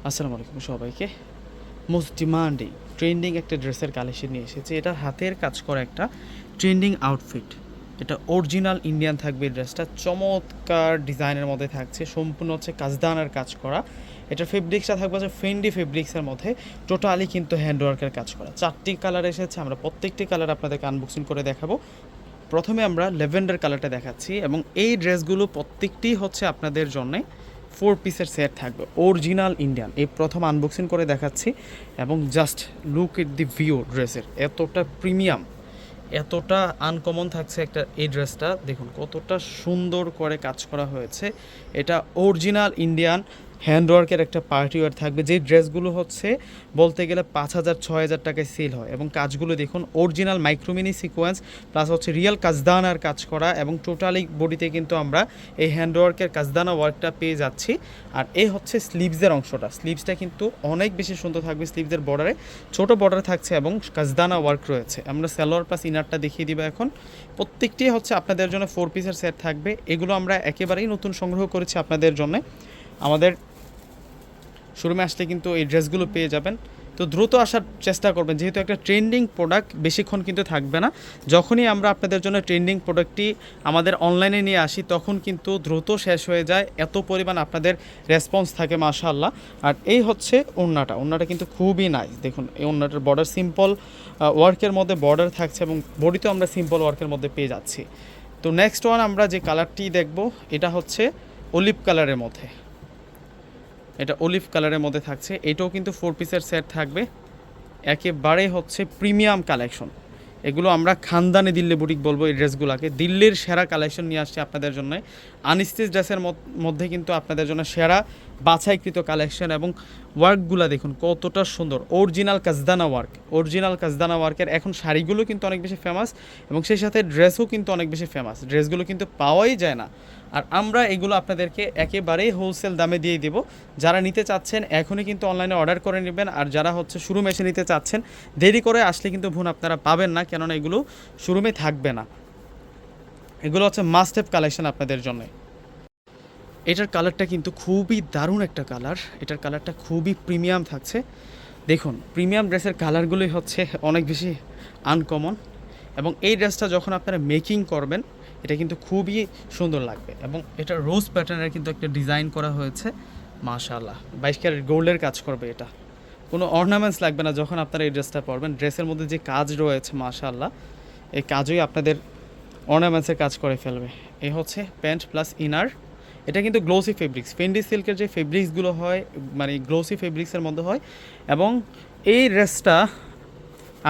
আসসালামু আলাইকুম সবাইকে। মোস্ট ডিমান্ডিং ট্রেন্ডিং একটা ড্রেসের কালেকশন নিয়ে এসেছি। এটা হাতের কাজ করা একটা ট্রেন্ডিং আউটফিট। এটা অরিজিনাল ইন্ডিয়ান থাকবে। এই ড্রেসটা চমৎকার ডিজাইনের মধ্যে থাকছে, সম্পূর্ণ হচ্ছে কাজদানার কাজ করা। এটার ফেব্রিক্সটা থাকবে হচ্ছে ফেন্ডি ফেব্রিক্সের মধ্যে, টোটালি কিন্তু হ্যান্ডওয়ার্কের কাজ করা। 4টি কালার এসেছে, আমরা প্রত্যেকটি কালার আপনাদেরকে আনবক্সিং করে দেখাবো। প্রথমে আমরা ল্যাভেন্ডার কালারটা দেখাচ্ছি, এবং এই ড্রেসগুলো প্রত্যেকটি হচ্ছে আপনাদের জন্যে 4 পিসের সেট থাকবে, অরিজিনাল ইন্ডিয়ান। এই প্রথম আনবক্সিং করে দেখাচ্ছি, এবং just look at the view ড্রেসের, এতটা প্রিমিয়াম, এতটা আনকমন থাকছে একটা এই ড্রেসটা। দেখুন কতটা সুন্দর করে কাজ করা হয়েছে। এটা অরিজিনাল ইন্ডিয়ান হ্যান্ডওয়ার্কের একটা পার্টি ওয়্যার থাকবে, যে ড্রেসগুলো হচ্ছে বলতে গেলে 5,000-6,000 টাকায় সেল হয়। এবং কাজগুলো দেখুন অরিজিনাল মাইক্রোমিনি সিকোয়েন্স প্লাস হচ্ছে রিয়েল কাজদানার কাজ করা, এবং টোটালি বডিতে কিন্তু আমরা এই হ্যান্ডওয়ার্কের কাজদানা ওয়ার্কটা পেয়ে যাচ্ছি। আর এই হচ্ছে স্লিভসের অংশটা, স্লিভসটা কিন্তু অনেক বেশি সুন্দর থাকবে। স্লিভসের বর্ডারে ছোট বর্ডার থাকছে এবং কাজদানা ওয়ার্ক রয়েছে। আমরা সালোয়ার প্লাস ইনারটা দেখিয়ে দিব এখন। প্রত্যেকটি হচ্ছে আপনাদের জন্য 4 পিসের সেট থাকবে। এগুলো আমরা একেবারেই নতুন সংগ্রহ করেছি আপনাদের জন্য। আমাদের শোরুমে আসলে কিন্তু এই ড্রেসগুলো পেয়ে যাবেন। তো দ্রুত আসার চেষ্টা করবেন, যেহেতু একটা ট্রেন্ডিং প্রোডাক্ট বেশিক্ষণ কিন্তু থাকবে না। যখনই আমরা আপনাদের জন্য ট্রেন্ডিং প্রোডাক্টটি আমাদের অনলাইনে নিয়ে আসি, তখন কিন্তু দ্রুত শেষ হয়ে যায়, এত পরিমাণ আপনাদের রেসপন্স থাকে মাশাআল্লাহ। আর এই হচ্ছে ওড়নাটা কিন্তু খুবই নাইস। দেখুন এই ওড়নাটার বর্ডার সিম্পল ওয়ার্কের মধ্যে বর্ডার থাকছে, এবং বডিতেও আমরা সিম্পল ওয়ার্কের মধ্যে পেয়ে যাচ্ছি। তো নেক্সট ওয়ান আমরা যে কালারটি দেখব, এটা হচ্ছে অলিভ কালারের মধ্যে। এটা অলিভ কালারের মধ্যে থাকছে, এটাও কিন্তু 4 পিসের সেট থাকবে। একেবারে হচ্ছে প্রিমিয়াম কালেকশন। এগুলো আমরা খানদানি দিল্লি বুটিক বলবো এই ড্রেসগুলোকে। দিল্লির সেরা কালেকশন নিয়ে আসছি আপনাদের জন্য। আনস্টিচ ড্রেসের মধ্যে কিন্তু আপনাদের জন্য সেরা বাছাইকৃত কালেকশন, এবং ওয়ার্কগুলো দেখুন কতটা সুন্দর। অরিজিনাল কাজদানা ওয়ার্কের এখন শাড়িগুলো কিন্তু অনেক বেশি ফেমাস, এবং সেই সাথে ড্রেসও কিন্তু অনেক বেশি ফেমাস। ড্রেসগুলো কিন্তু পাওয়াই যায় না, আর আমরা এগুলো আপনাদেরকে একেবারেই হোলসেল দামে দিয়ে দেবো। যারা নিতে চাচ্ছেন এখনই কিন্তু অনলাইনে অর্ডার করে নেবেন, আর যারা হচ্ছে শোরুমে এসে নিতে চাচ্ছেন দেরি করে আসলে কিন্তু আপনারা পাবেন না, কেননা এগুলো শোরুমে থাকবে না। এগুলো হচ্ছে মাস্ট হ্যাভ কালেকশন আপনাদের জন্য। এটার কালারটা কিন্তু খুবই দারুণ একটা কালার। এটার কালারটা খুবই প্রিমিয়াম থাকছে। দেখুন প্রিমিয়াম ড্রেসের কালারগুলোই হচ্ছে অনেক বেশি আনকমন, এবং এই ড্রেসটা যখন আপনারা মেকিং করবেন এটা কিন্তু খুবই সুন্দর লাগবে। এবং এটা রোজ প্যাটার্নের কিন্তু একটা ডিজাইন করা হয়েছে মাশাআল্লাহ। 22 ক্যারেট গোল্ডের কাজ করবে এটা, কোনো অর্নামেন্টস লাগবে না যখন আপনারা এই ড্রেসটা পরবেন। ড্রেসের মধ্যে যে কাজ রয়েছে মাশাআল্লাহ, এই কাজই আপনাদের অর্নামেন্টসের কাজ করে ফেলবে। এই হচ্ছে প্যান্ট প্লাস ইনার। এটা কিন্তু গ্লোসি ফেব্রিক্স, ফেন্ডি সিল্কের যে ফেব্রিক্সগুলো হয় মানে গ্লোসি ফেব্রিক্সের মধ্যে হয়। এবং এই ড্রেসটা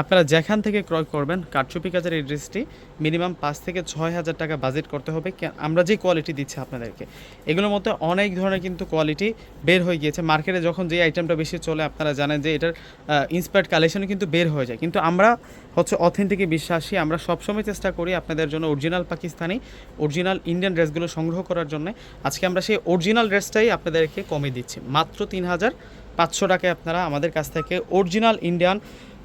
আপনারা যেখান থেকে ক্রয় করবেন, কারচুপি কাজের এই ড্রেসটি মিনিমাম 5,000-6,000 টাকা বাজেট করতে হবে। আমরা যে কোয়ালিটি দিচ্ছি আপনাদেরকে, এগুলোর মধ্যে অনেক ধরনের কিন্তু কোয়ালিটি বের হয়ে গিয়েছে। মার্কেটে যখন যে আইটেমটা বেশি চলে আপনারা জানেন যে এটার ইন্সপায়ার্ড কালেকশনও কিন্তু বের হয়ে যায়, কিন্তু আমরা হচ্ছে অথেন্টিকে বিশ্বাসী। আমরা সবসময় চেষ্টা করি আপনাদের জন্য অরিজিনাল পাকিস্তানি, অরিজিনাল ইন্ডিয়ান ড্রেসগুলো সংগ্রহ করার জন্য। আজকে আমরা সেই অরিজিনাল ড্রেসটাই আপনাদেরকে কমে দিচ্ছি, মাত্র 3,500 টাকায় আপনারা আমাদের কাছ থেকে অরিজিনাল ইন্ডিয়ান,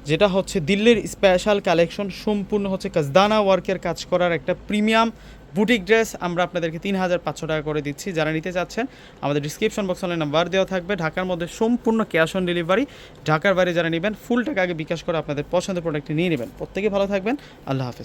যেটা হচ্ছে দিল্লির স্পেশাল কালেকশন, সম্পূর্ণ হচ্ছে কাজদানা ওয়ার্কের কাজ করার একটা প্রিমিয়াম বুটিক ড্রেস আমরা আপনাদেরকে 3,500 টাকা করে দিচ্ছি। যারা নিতে চাচ্ছেন আমাদের ডিসক্রিপশন বক্সে অনলাইন নাম্বার দেওয়া থাকবে। ঢাকার মধ্যে সম্পূর্ণ ক্যাশ অন ডেলিভারি। ঢাকার বাইরে যারা নেবেন ফুল টাকা আগে বিকাশ করে আপনাদের পছন্দের প্রোডাক্টটি নিয়ে নেবেন। প্রত্যেকে ভালো থাকবেন, আল্লাহ হাফেজ।